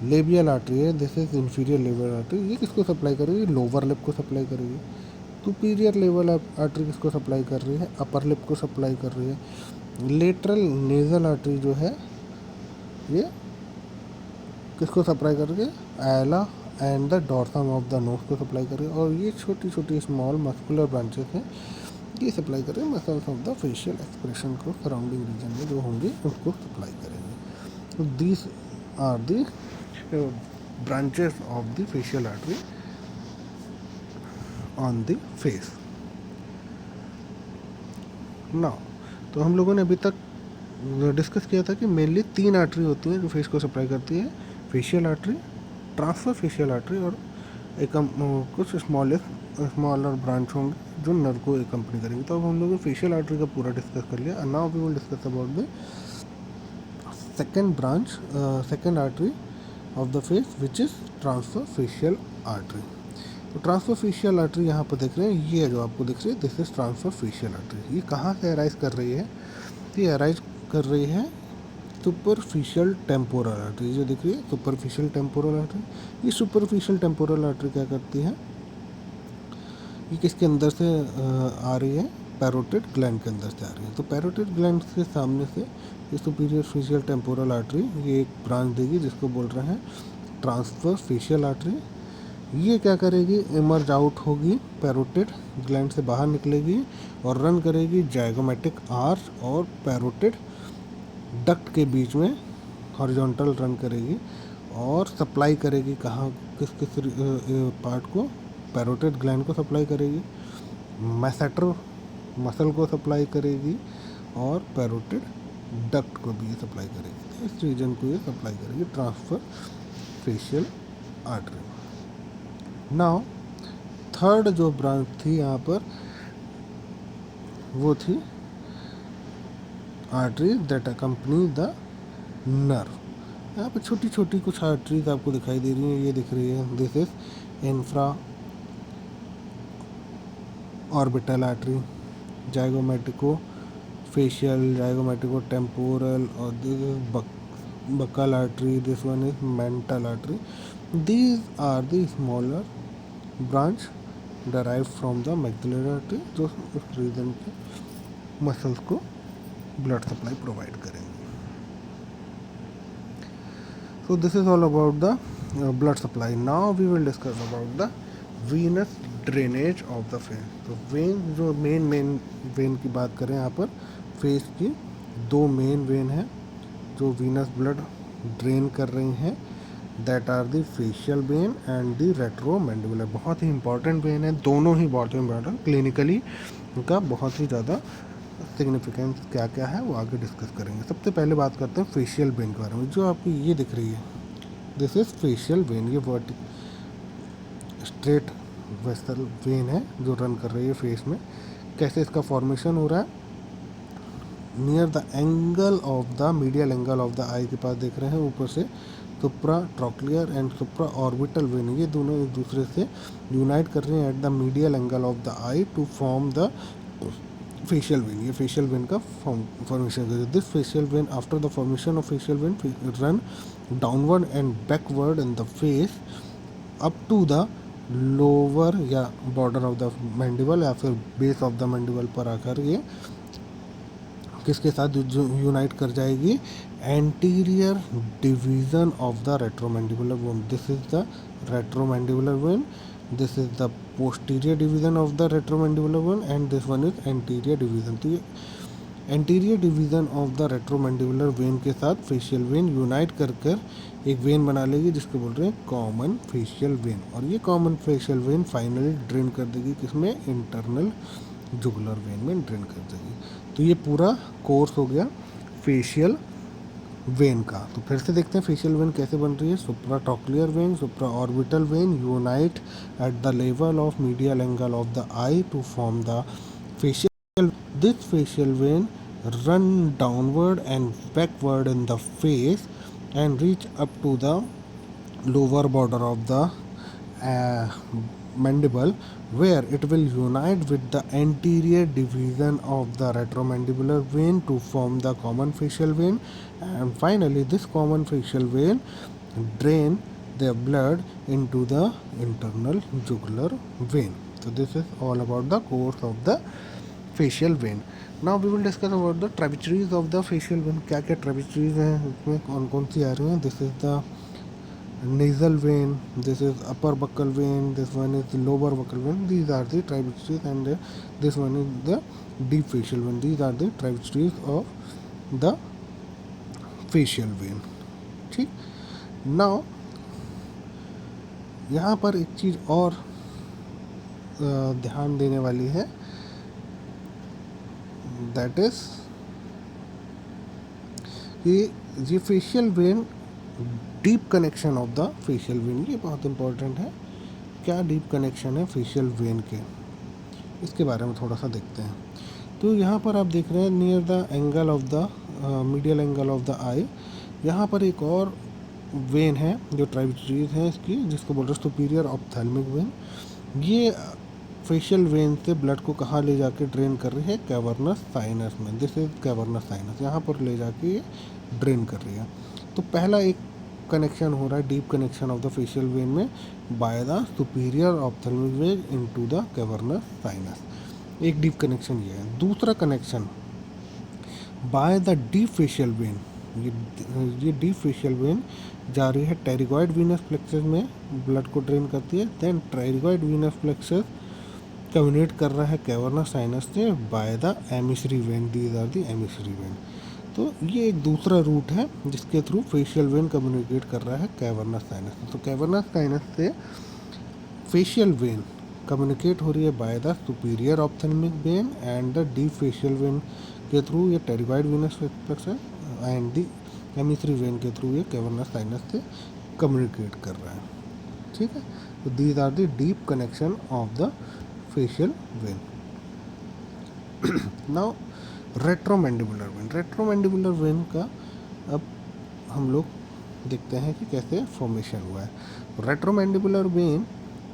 लेबियल आर्टरी है, this is inferior labial artery, ये किसको सप्लाई करेगी? लोअर लिप को सप्लाई करेगी. सुपीरियर लेवल आर्टरी किसको सप्लाई कर रही है? अपर लिप को सप्लाई कर रही है. लेटरल नेजल आर्टरी जो है ये किसको सप्लाई कर रही है? आयला and the dorsum of the nose को सप्लाई कर रही है. और ये छोटी छोटी स्मॉल मस्कुलर ब्रांचेस हैं, ये सप्लाई कर रहे हैं muscles of the facial expression को सराउंडिंग रीजन में जो होंगे उसको सप्लाई करेंगे. तो this are the branches of the facial artery on the face. Now तो हम लोगों ने अभी तक डिस्कस किया था कि मेनली 3 आर्टरी होती हैं जो फेस को सप्लाई करती है. Facial artery, transfer facial artery और एक कुछ स्मॉलर ब्रांच होंगे जो नर्व को एकम्पनी करेंगे. तो अब हम लोगों ने फेशियल आर्टरी का पूरा डिस्कस कर लिया. Now we will discuss about the second branch, second artery of the face which is transverse facial artery. तो ट्रांसफर फेशियल आर्टरी यहाँ पर देख रहे हैं, ये जो आपको दिख रही है this is transfer facial artery. ये कहाँ से अराइज कर रही है? ये अराइज कर रही है सुपरफिशियल टेम्पोरल आर्टरी. जो दिख रही है सुपरफिशियल टेम्पोरल आर्टरी. ये सुपरफिशियल टेम्पोरल आर्टरी क्या करती है? ये किसके अंदर से आ रही है? पैरोटिड ग्लैंड के अंदर से आ रही है. तो पैरोटिड ग्लैंड के सामने से ये सुपीरियर फेशियल टेम्पोरल आर्टरी ये एक ब्रांच देगी जिसको बोल रहे हैं ट्रांसफर फेशियल आर्टरी. ये क्या करेगी? इमर्ज आउट होगी, पैरोटिड ग्लैंड से बाहर निकलेगी और रन करेगी जाइगोमेटिक आर्च और पैरोटिड डक्ट के बीच में हॉरिजॉन्टल रन करेगी और सप्लाई करेगी कहाँ, किस किस पार्ट को? पैरोटिड ग्लैंड को सप्लाई करेगी, मैसेटर मसल को सप्लाई करेगी और पैरोटिड डक्ट को भी ये सप्लाई करेगी. इस रीजन को ये सप्लाई करेगी transfer facial artery. Now third जो ब्रांच थी यहाँ पर वो थी arteries that accompany the nerve. यहाँ पे छोटी छोटी कुछ आर्टरीज आपको दिखाई दे रही हैं. ये दिख रही है this is infra orbital artery, zygomatico facial, zygomatico temporal और this is buccal artery, this one is mental artery. These are the smaller branch derive from the maxillary artery जो उस रीजन के मसल्स को ब्लड सप्लाई प्रोवाइड करेंगे. So this is all about the blood supply. Now we will discuss about the venous drainage of the face. तो when जो main vein की बात करें यहाँ पर फेस की 2 मेन वेन हैं जो वीनस ब्लड ड्रेन कर रही हैं. That are the facial vein and the retromandibular. बहुत ही इंपॉर्टेंट वेन है, दोनों ही बहुत इंपॉर्टेंट. क्लिनिकली उनका बहुत ही ज़्यादा सिग्निफिकेंस क्या क्या है वो आगे डिस्कस करेंगे. सबसे पहले बात करते हैं फेशियल वेन के बारे में. जो आपकी ये दिख रही है दिस इज फेशियल वेन. ये स्ट्रेट वेसल वेन है जो रन कर रही है फेस में. कैसे इसका फॉर्मेशन हो रहा है? Near the angle of the medial angle of the eye के पास देख रहे हैं ऊपर से supra trochlear and supra orbital vein, ये दोनों एक दूसरे से यूनाइट कर रहे हैं at the medial angle of the eye to form the facial vein. ये फेशियल वेन का फॉर्मेशन है. This facial vein after the formation of facial vein run downward and backward in the face up to the lower या border of the mandible या फिर base of the mandible पर आकर ये किसके साथ यूनाइट कर जाएगी? Anterior division of the retromandibular bone. This is the retromandibular vein. This is the posterior division of the retromandibular bone and this one is anterior division. तो ये anterior division of the retromandibular vein के साथ facial vein unite कर कर एक when बना लेगी जिसको बोल रहे हैं कॉमन फेशियल वेन, और ये common facial vein finally drain कर देगी किसमें, इंटरनल जुगुलर वेन में ड्रेन कर देगी। तो ये पूरा कोर्स हो गया फेशियल वेन का। तो फिर से देखते हैं फेशियल वेन कैसे बन रही है। Supratrochlear vein, supra orbital vein unite at the level of medial angle of the eye to form the facial. This facial vein run downward and backward in the face and reach up to the lower border of the mandible, where it will unite with the anterior division of the retromandibular vein to form the common facial vein, and finally this common facial vein drain the blood into the internal jugular vein. So this is all about the course of the facial vein. Now we will discuss about the tributaries of the facial vein. क्या क्या ट्रेबिचरीज हैं, उसमें कौन कौन सी आ रही हैं। This is the nasal vein, this is upper buccal vein, this one is lower buccal vein. These are the tributaries, and this one is the deep facial vein. These are the tributaries of the facial vein. ठीक, now यहाँ पर एक चीज़ और ध्यान देने वाली है, that is ये facial when deep connection of the facial vein, ये बहुत इंपॉर्टेंट है। क्या डीप कनेक्शन है फेशियल वेन के, इसके बारे में थोड़ा सा देखते हैं। तो यहाँ पर आप देख रहे हैं near the angle of the medial angle of the eye, यहाँ पर एक और वेन है जो ट्राइब्यूटरीज है इसकी, जिसको बोल रहे हैं सुपीरियर ऑप्थेल्मिक वेन। ये फेशियल वेन से ब्लड को कहाँ ले जाके ड्रेन कर रही है, कैवर्नस साइनस में। दिस इज कैवर्नस साइनस, यहाँ पर ले जाके ये ड्रेन कर रही है। तो पहला एक कनेक्शन हो रहा है deep connection of the facial vein में by the superior ophthalmic vein into the cavernous sinus, एक डीप कनेक्शन ये है। दूसरा connection by the deep facial vein, ये डीप फेशियल वेन जा रही है टेरिगॉइड वीनस प्लेक्सस में, ब्लड को ड्रेन करती है। Then pterygoid venous plexus communicate कर रहा है कैवर्नस साइनस से by the emissary vein. These are the emissary vein. तो ये एक दूसरा रूट है जिसके थ्रू फेशियल वेन कम्युनिकेट कर रहा है कैवर्नस साइनस। तो कैवर्नस साइनस से फेशियल वेन कम्युनिकेट हो रही है by the superior ophthalmic vein and the deep facial vein के थ्रू ये pterygoid venous plexus and the emissary vein के थ्रू ये कैवर्नस साइनस से कम्युनिकेट कर रहा है। ठीक है, तो these are the deep connection of the facial vein. Now retromandibular vein, retromandibular vein का अब हम लोग देखते हैं कि कैसे फॉर्मेशन हुआ है। Retromandibular vein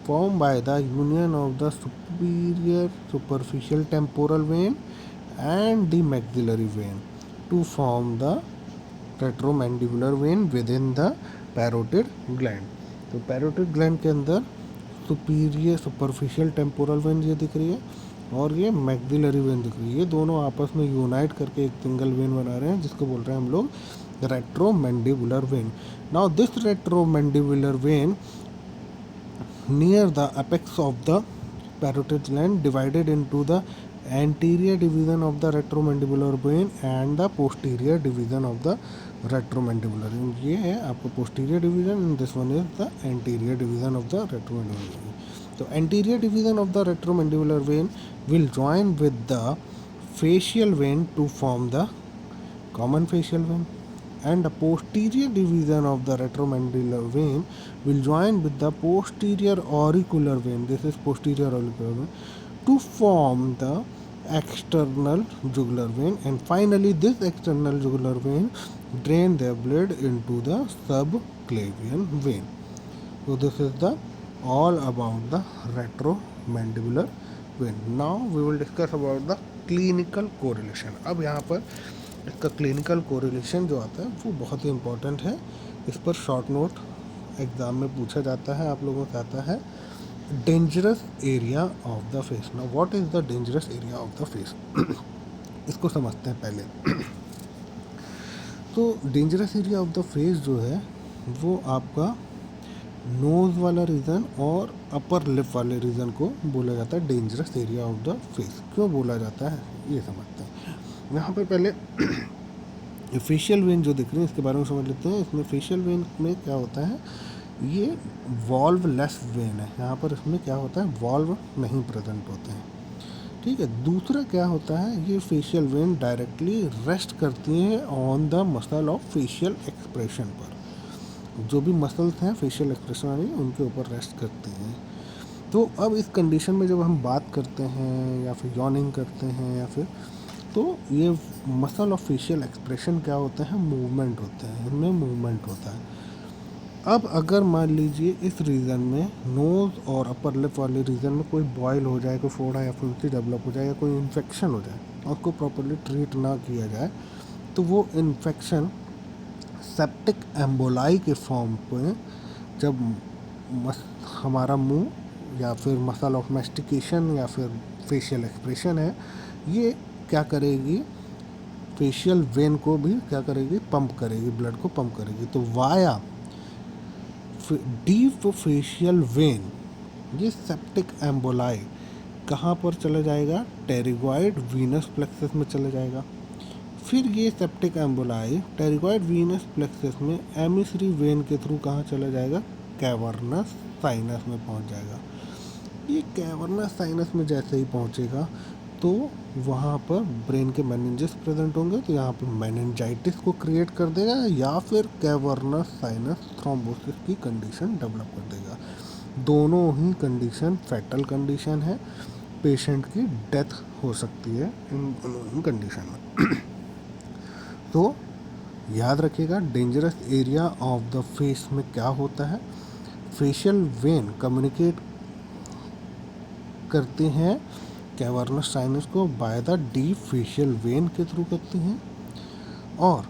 form by the union of the superior superficial temporal vein and the maxillary vein to form the retromandibular vein within the parotid gland. तो पैरोटिड ग्लैंड के अंदर सुपीरियर सुपरफिशियल टेम्पोरल वेन ये दिख रही है और ये maxillary when दिख रही है। ये दोनों आपस में यूनाइट करके एक सिंगल वेन बना रहे हैं जिसको बोल रहे हैं हम लोग retromandibular vein. Now this retromandibular vein near the apex of the parotid gland divided into the anterior division of the retromandibular vein and the posterior division of the retromandibular vein। ये है आपका posterior division and this one is the anterior division of the retromandibular vein। तो anterior division of the retromandibular vein will join with the facial vein to form the common facial vein, and the posterior division of the retromandibular vein will join with the posterior auricular vein, this is posterior auricular vein, to form the external jugular vein, and finally this external jugular vein drain their blood into the subclavian vein। So this is the all about the retromandibular vein। Now we will discuss about the clinical correlation। अब यहाँ पर इसका clinical correlation जो आता है वो बहुत ही important है। इस पर शॉर्ट नोट एग्ज़ाम में पूछा जाता है, आप लोगों से आता है dangerous area of the face. Now what is the dangerous area of the face, इसको समझते हैं पहले। तो dangerous area of the face जो है वो आपका नोज़ वाला रीजन और अपर लिप वाले रीजन को बोला जाता है dangerous area of the face. क्यों बोला जाता है ये समझते हैं। यहाँ पर पहले फेशियल वेन जो दिख रही है इसके बारे में समझ लेते हैं। इसमें फेशियल वेन में क्या होता है, ये वॉल्व लेस वेन है। यहाँ पर इसमें क्या होता है, वॉल्व नहीं प्रेजेंट होते हैं, ठीक है। दूसरा क्या होता है, ये फेशियल वेन डायरेक्टली रेस्ट करती हैं on the muscle of facial expression पर। जो भी मसल्स हैं फेशियल एक्सप्रेशन वाली, उनके ऊपर रेस्ट करती हैं। तो अब इस कंडीशन में जब हम बात करते हैं या फिर यॉर्निंग करते हैं या फिर, तो ये मसल ऑफ फेशियल एक्सप्रेशन क्या होते हैं, मूवमेंट होते हैं, इनमें मूवमेंट होता है। अब अगर मान लीजिए इस रीजन में, नोज़ और अपर लिप वाले रीजन में कोई बॉयल हो जाए, कोई फोड़ा या फुंसी डेवलप हो जाए या कोई इन्फेक्शन हो जाए और उसको प्रॉपरली ट्रीट ना किया जाए, तो वो इन्फेक्शन सेप्टिक एम्बोलाई के फॉर्म पे, जब हमारा मुंह या फिर मसल ऑफ मैस्टिकेशन या फिर फेशियल एक्सप्रेशन है, ये क्या करेगी, फेशियल वेन को भी क्या करेगी, पंप करेगी, ब्लड को पंप करेगी। तो वाया डीप फेशियल वेन ये सेप्टिक एम्बोलाई कहाँ पर चला जाएगा, टेरिगॉइड वीनस प्लेक्सस में चला जाएगा। फिर ये septic emboli pterygoid venous plexus में एमिसरी वेन के थ्रू कहाँ चला जाएगा, कैवर्नस साइनस में पहुंच जाएगा। ये कैवर्नस साइनस में जैसे ही पहुंचेगा तो वहाँ पर ब्रेन के मेनिंजेस प्रेजेंट होंगे, तो यहाँ पर मेनिंजाइटिस को क्रिएट कर देगा या फिर कैवर्नस साइनस थ्रोम्बोसिस की कंडीशन डेवलप कर देगा। दोनों ही कंडीशन फैटल कंडीशन है, पेशेंट की डेथ हो सकती है इन दोनों ही कंडीशन में। तो याद रखिएगा, dangerous area of the face में क्या होता है, फेशियल वेन कम्युनिकेट करती हैं कैवर्नस साइनस को bye the deep facial vein के थ्रू करती हैं, और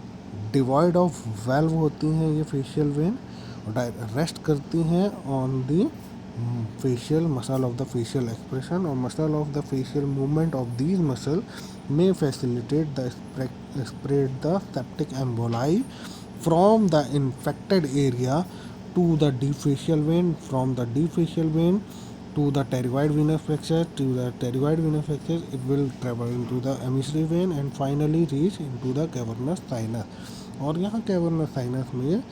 डिवाइड ऑफ वेल्व होती हैं ये फेशियल वेन, रेस्ट करती हैं on the facial muscle of the facial expression or muscle of the facial movement of these muscle may facilitate the spread the septic emboli from the infected area to the deep facial vein, from the deep facial vein to the pterygoid venous flexure, to the pterygoid venous flexure it will travel into the emissary vein and finally reach into the cavernous sinus, और यहाँ cavernous sinus में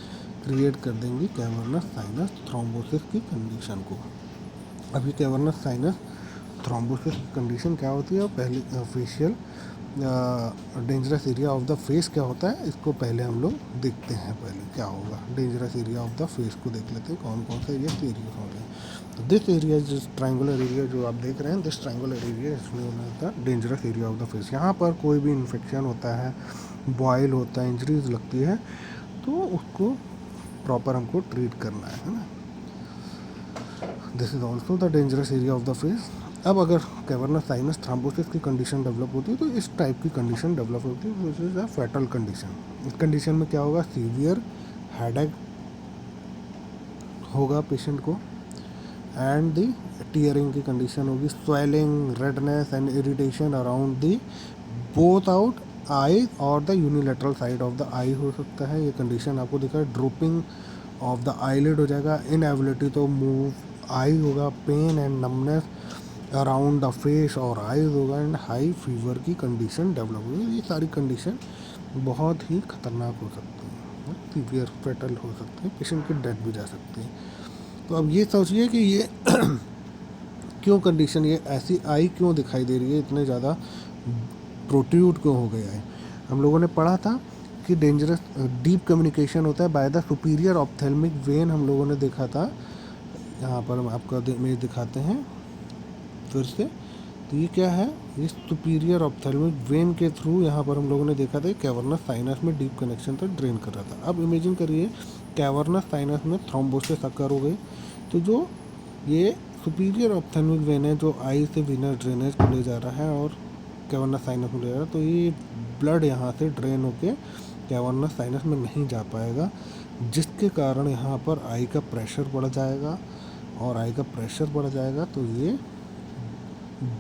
create कर देंगी cavernous sinus thrombosis की condition को। अभी cavernous sinus thrombosis की condition क्या होती है, पहले facial dangerous area of the face क्या होता है, इसको पहले हम लोग देखते हैं। पहले क्या होगा, dangerous area of the face को देख लेते हैं, कौन कौन सा एरिया सीरियस हो रहे हैं। तो दिस एरिया, जिस ट्रायंगुलर एरिया जो आप देख रहे हैं, दिस ट्रायंगुलर एरिया इसमें होता है dangerous area of the face. यहाँ पर कोई भी इन्फेक्शन होता है, बॉयल होता है, इंजरीज लगती है, तो उसको प्रॉपर हमको ट्रीट करना है ना। This is also the dangerous area of the face. अब अगर कैवर्नस साइनस थ्रोम्बोसिस की कंडीशन डेवलप होती है तो इस टाइप की कंडीशन डेवलप होती है, which is a fatal condition. इस कंडीशन में क्या होगा, सीवियर हेडेक होगा पेशेंट को, एंड द टीयरिंग की कंडीशन होगी, swelling, redness and irritation around the both out eye और the unilateral side of the eye हो सकता है। ये कंडीशन आपको दिखा है, ड्रोपिंग ऑफ द आईलिड हो जाएगा, इनएबिलिटी तो मूव आई होगा, pain and numbness around the face और आईज होगा, एंड हाई फीवर की कंडीशन डेवलप होगी। ये सारी कंडीशन बहुत ही खतरनाक हो सकती है, सीवियर फेटल हो सकती है, पेशेंट की डेथ भी जा सकती है। तो अब ये सोचिए कि ये क्यों कंडीशन, ये ऐसी आई क्यों दिखाई दे रही है, इतने ज़्यादा प्रोट्रूड क्यों हो गया है। हम लोगों ने पढ़ा था कि डेंजरस डीप कम्युनिकेशन होता है by the superior ophthalmic when, हम लोगों ने देखा था। यहाँ पर हम आपका इमेज दिखाते हैं फिर से। तो ये क्या है, ये सुपीरियर ऑप्थेल्मिक वेन के थ्रू यहाँ पर हम लोगों ने देखा था कैवर्नस साइनस में डीप कनेक्शन तक ड्रेन कर रहा था। अब इमेजिन करिए कैवर्नस साइनस में थ्रोम्बोसिस अकर हो गई, तो जो ये सुपीरियर ऑप्थेल्मिक वेन है जो आई से वीनस ड्रेनेज को ले जा रहा है और कैवर्नस साइनस में ले जा रहा है, तो ये ब्लड यहाँ से ड्रेन होके कैवर्नस साइनस में नहीं जा पाएगा, जिसके कारण यहाँ पर आई का प्रेशर बढ़ जाएगा, और आई का प्रेशर बढ़ जाएगा तो ये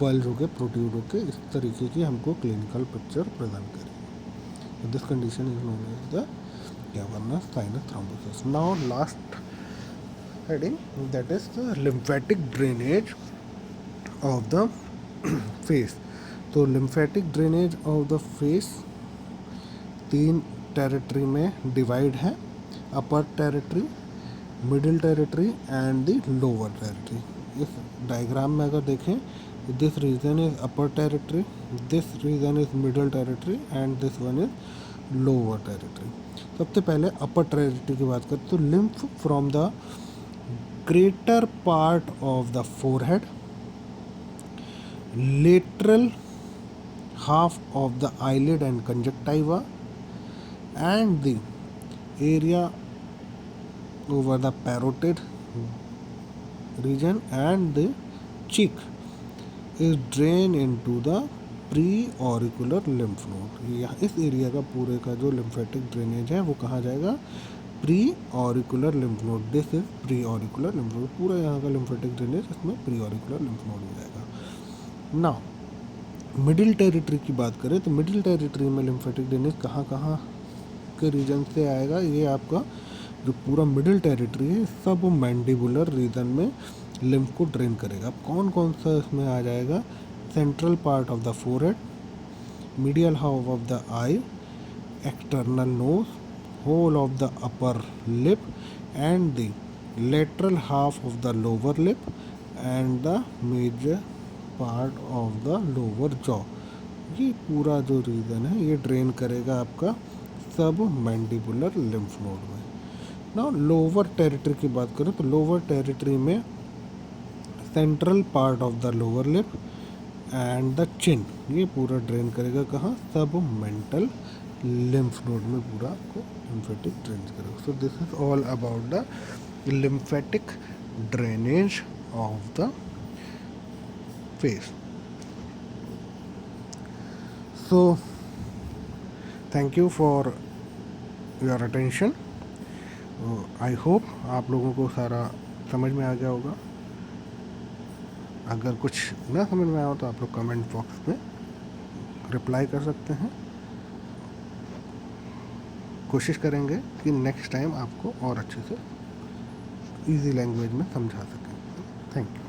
बल्ज होके प्रोट्रूड होके इस तरीके की हमको क्लिनिकल पिक्चर प्रेजेंट करेगी। This condition is known as the cavernous sinus thrombosis. Now last heading, that is the lymphatic drainage of the face. तो lymphatic drainage of the face 3 territory में divide है, upper territory, middle territory and the lower territory. इस diagram में अगर देखें, this region is upper territory, this region is middle territory and this one is lower territory. सबसे पहले upper territory की बात करें तो lymph from the greater part of the forehead, lateral half of the eyelid and conjunctiva, and the area over the parotid region and the cheek is drained into the pre-auricular lymph node। इस area का पूरे का जो lymphatic drainage है वो कहाँ जाएगा? Pre auricular lymph node. This is pre auricular lymph node. पूरा यहाँ का लिम्फेटिक ड्रेनेज इसमें प्री ऑरिकुलर लिम्फ नोड हो जाएगा। नाउ मिडिल टेरिटरी की बात करें तो मिडिल टेरिटरी में लिम्फेटिक ड्रेनेज कहाँ कहाँ के रीजन से आएगा? ये आपका जो पूरा मिडिल टेरिटरी है सब मैंडिबुलर रीजन में लिम्फ को ड्रेन करेगा। अब कौन कौन सा इसमें आ जाएगा? Central part of the forehead, medial half of the eye, external nose, whole of the upper lip and the lateral half of the lower lip and the major part of the lower jaw। ये पूरा जो reason है ये drain करेगा आपका सब mandibular lymph node में। Now lower territory की बात करें तो लोअर टेरिटरी में central part of the lower lip and the chin, ये पूरा ड्रेन करेगा कहाँ? सब मेंटल लिम्फ नोड में पूरा आपको लिम्फेटिक ड्रेनेज करेगा। सो this is all about the lymphatic drainage of the face. So thank you for your attention. I hope आप लोगों को सारा समझ में आ गया होगा। अगर कुछ ना समझ में आया हो तो आप लोग कमेंट बॉक्स में रिप्लाई कर सकते हैं। कोशिश करेंगे कि नेक्स्ट टाइम आपको और अच्छे से इजी लैंग्वेज में समझा सकें। Thank you.